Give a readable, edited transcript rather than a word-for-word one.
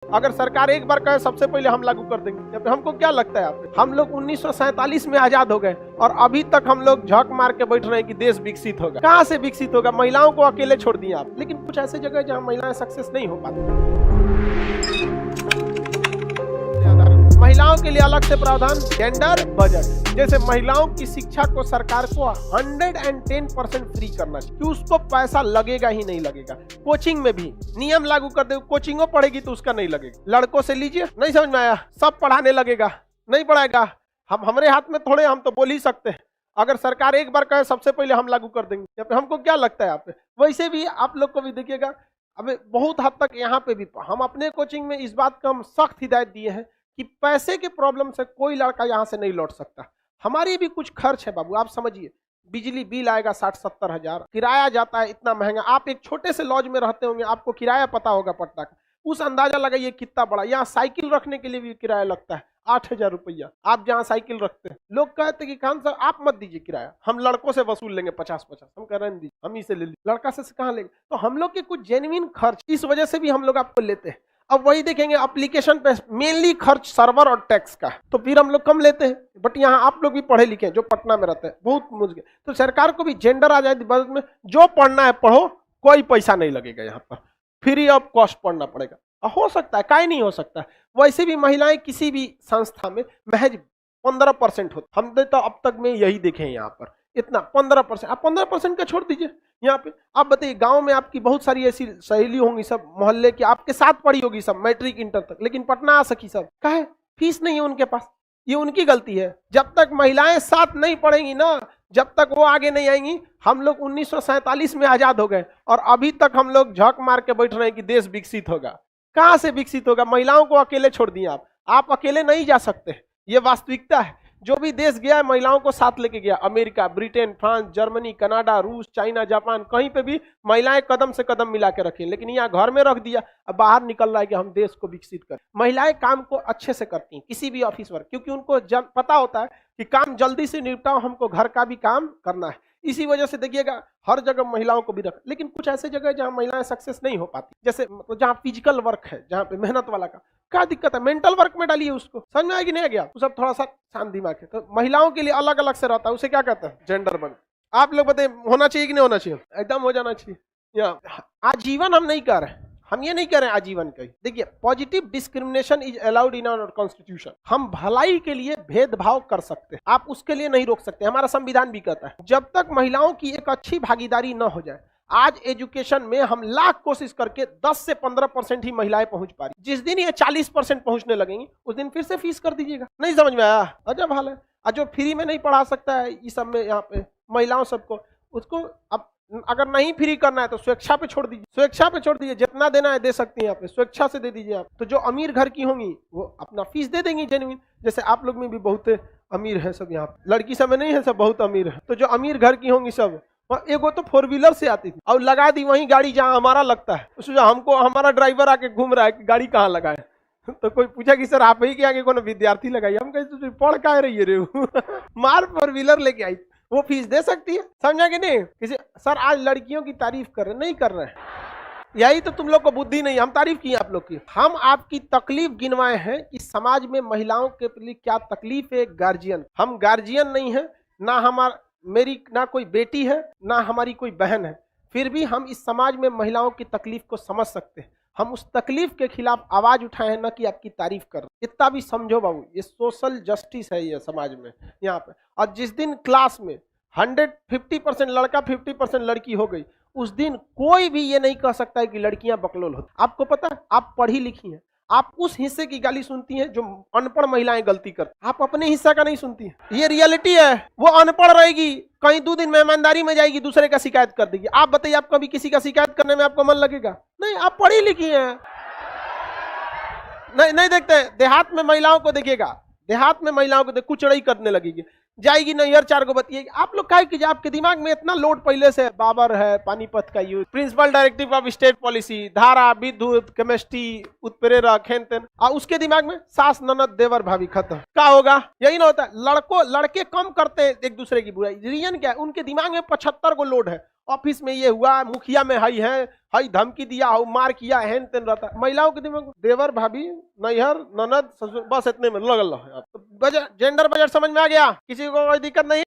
अगर सरकार एक बार कहे सबसे पहले हम लागू कर देंगे, हमको क्या लगता है आप? हम लोग 1947 में आजाद हो गए और अभी तक हम लोग झक मार के बैठ रहे हैं कि देश विकसित होगा। कहाँ से विकसित होगा? महिलाओं को अकेले छोड़ दिए आप। लेकिन कुछ ऐसे जगह जहाँ महिलाएं सक्सेस नहीं हो पाती। महिलाओं के लिए अलग से प्रावधान, जेंडर बजट। जैसे महिलाओं की शिक्षा को सरकार को 110% फ्री करना चाहिए कि उसको पैसा लगेगा ही नहीं लगेगा। कोचिंग में भी नियम लागू कर दे, कोचिंगों पढ़ेगी तो उसका नहीं लगेगा। लड़कों से लीजिए, नहीं समझ में आया, सब पढ़ाने लगेगा, नहीं पढ़ाएगा। हमारे हाथ में थोड़े, हम तो बोल ही सकते हैं। अगर सरकार एक बार कहे सबसे पहले हम लागू कर देंगे, हमको क्या लगता है आप? वैसे भी आप लोग को भी देखिएगा, अब बहुत हद तक यहाँ पे भी हम अपने कोचिंग में इस बात का हम सख्त हिदायत दिए हैं कि पैसे के प्रॉब्लम से कोई लड़का यहाँ से नहीं लौट सकता। हमारी भी कुछ खर्च है बाबू, आप समझिए। बिजली बिल आएगा 60-70 हजार, किराया जाता है इतना महंगा। आप एक छोटे से लॉज में रहते होंगे, आपको किराया पता होगा पटना का, उस अंदाजा लगाइए कितना बड़ा। यहाँ साइकिल रखने के लिए भी किराया लगता है 8,000 रुपया। आप जहाँ साइकिल रखते हैं, लोग कहते हैं कि खान साहब आप मत दीजिए किराया, हम लड़कों से वसूल लेंगे 50-50। हम कह रहे हैं हम ही से ले लीजिए, लड़का से कहाँ लेंगे? तो हम लोग के कुछ जेन्युइन खर्च इस वजह से भी हम लोग आपको लेते हैं। अब वही देखेंगे एप्लीकेशन पे मेनली खर्च सर्वर और टैक्स का, तो फिर हम लोग कम लेते हैं। बट यहाँ आप लोग भी पढ़े लिखे हैं जो पटना में रहते हैं, बहुत मुझे, तो सरकार को भी जेंडर आ जाए बजट में, जो पढ़ना है पढ़ो, कोई पैसा नहीं लगेगा, यहाँ पर फ्री ऑफ कॉस्ट पढ़ना पड़ेगा। हो सकता है, काहे नहीं हो सकता है। वैसे भी महिलाएं किसी भी संस्था में महज 15% होती, हमने तो अब तक में यही देखे हैं यहाँ पर, इतना 15%। आप 15% का छोड़ दीजिए यहाँ पे। आप बताइए, गांव में आपकी बहुत सारी ऐसी सहेली होंगी, सब मोहल्ले की आपके साथ पढ़ी होगी, सब मैट्रिक इंटर तक, लेकिन पटना आ सकी सब, काहे? फीस नहीं है उनके पास, ये उनकी गलती है। जब तक महिलाएं साथ नहीं पढ़ेंगी ना, जब तक वो आगे नहीं आएंगी। हम लोग 1947 में आजाद हो गए और अभी तक हम लोग झक मार के बैठ रहे हैं कि देश विकसित होगा। कहाँ से विकसित होगा? महिलाओं को अकेले छोड़ दिए आप अकेले नहीं जा सकते, ये वास्तविकता है। जो भी देश गया है महिलाओं को साथ लेके गया, America, Britain, France, Germany, Canada, रूस, चाइना, जापान, कहीं पे भी महिलाएं कदम से कदम मिला के रखी। लेकिन यहाँ घर में रख दिया, अब बाहर निकल रहा है कि हम देश को विकसित करें। महिलाएं काम को अच्छे से करती हैं, किसी भी ऑफिस वर्क, क्योंकि उनको पता होता है कि काम जल्दी से निपटाओ, हमको घर का भी काम करना है। इसी वजह से देखिएगा हर जगह महिलाओं को भी रख। लेकिन कुछ ऐसे जगह जहाँ महिलाएं सक्सेस नहीं हो पाती, जैसे जहाँ फिजिकल वर्क है, जहाँ पे मेहनत वाला का क्या दिक्कत है, मेंटल वर्क में डालिए उसको। समझ में आएगी नहीं आ गया? वो सब थोड़ा सा शांत दिमाग है। तो महिलाओं के लिए अलग अलग से रहता है, उसे क्या कहते हैं? जेंडर बन। आप लोग बताइए, होना चाहिए कि नहीं होना चाहिए? एकदम हो जाना चाहिए। आजीवन हम नहीं कर रहे, हम ये नहीं कह रहे हैं आजीवन का। देखिए, positive discrimination is allowed in our constitution. हम भलाई के लिए भेदभाव कर सकते हैं, आप उसके लिए नहीं रोक सकते। हमारा संविधान भी कहता है जब तक महिलाओं की एक अच्छी भागीदारी न हो जाए। आज एजुकेशन में हम लाख कोशिश करके 10 से 15% ही महिलाएं पहुंच पा रही। जिस दिन ये 40% पहुंचने लगेंगी, उस दिन फिर से फीस कर दीजिएगा। नहीं समझ में आया? अजब हाल है। और जो फ्री में नहीं पढ़ा सकता है इस सब में, यहाँ पे महिलाओं सबको, उसको अब अगर नहीं फ्री करना है तो स्वेच्छा पे छोड़ दीजिए। स्वेच्छा पे छोड़ दीजिए, जितना देना है दे सकती हैं, यहाँ पे स्वेच्छा से दे दीजिए आप। तो जो अमीर घर की होंगी वो अपना फीस दे देंगी जेन्युइन। जैसे आप लोग में भी बहुत अमीर है सब, यहाँ लड़की सब में नहीं है, सब बहुत अमीर है। तो जो अमीर घर की होंगी सब, एगो तो 4 व्हीलर से आती थी और लगा दी वही गाड़ी जहाँ हमारा लगता है। उसमें हमको हमारा ड्राइवर आके घूम रहा है कि गाड़ी कहाँ लगाए। तो कोई पूछा कि सर आप ही के आगे कोनो विद्यार्थी लगाई? हम कहे पढ़ का रही है रे मार 4 व्हीलर लेके आई, वो फीस दे सकती है। समझा कि नहीं? किसी सर आज लड़कियों की तारीफ कर रहे, नहीं कर रहे हैं, यही तो तुम लोग को बुद्धि नहीं। हम तारीफ की आप लोग की, हम आपकी तकलीफ गिनवाए हैं कि समाज में महिलाओं के लिए क्या तकलीफ है। गार्जियन, हम गार्जियन नहीं है ना, मेरी ना कोई बेटी है ना हमारी कोई बहन है, फिर भी हम इस समाज में महिलाओं की तकलीफ को समझ सकते हैं। हम उस तकलीफ के खिलाफ आवाज उठाए हैं, न कि आपकी तारीफ कर। इतना भी समझो बाबू, ये सोशल जस्टिस है ये समाज में यहाँ पे। और जिस दिन क्लास में 50% लड़का 50% लड़की हो गई, उस दिन कोई भी ये नहीं कह सकता है कि लड़कियां बकलोल होती। आपको पता है, आप पढ़ी लिखी हैं, आप उस हिस्से की गाली सुनती हैं जो अनपढ़ महिलाएं गलती करती, आप अपने हिस्सा का नहीं सुनती हैं। ये रियलिटी है। वो अनपढ़ रहेगी, कहीं 2 दिन मेहमानदारी में जाएगी, दूसरे का शिकायत कर देगी। आप बताइए, आप कभी किसी का शिकायत करने में आपको मन लगेगा? नहीं, आप पढ़ी लिखी हैं। नहीं देखते। देहात में महिलाओं को देखिएगा, देहात में महिलाओं को कुचड़ई करने लगेगी, जाएगी नैहर 4 गो बतिएगी। आप लोग काहे कीजिए, आपके दिमाग में इतना लोड पहले से, बाबर है, पानीपत का युद्ध, principle directive of state policy, धारा, विद्युत, केमिस्ट्री, उत्प्रेरक, हेन तेन, और उसके दिमाग में सास, ननद, देवर, भाभी, खत्म। क्या होगा? यही ना होता है। लड़के कम करते हैं एक दूसरे की बुराई। रीजन क्या है? उनके दिमाग में 75 गो लोड है ऑफिस में ये हुआ, मुखिया में हई धमकी दिया हो, मार किया, हेन तेन रहता है। महिलाओं के दिमाग में देवर भाभी नैहर ननद ससुर बस इतने में लगल रहा है। तो बजट जेंडर बजट समझ में आ गया, किसी को कोई दिक्कत नहीं।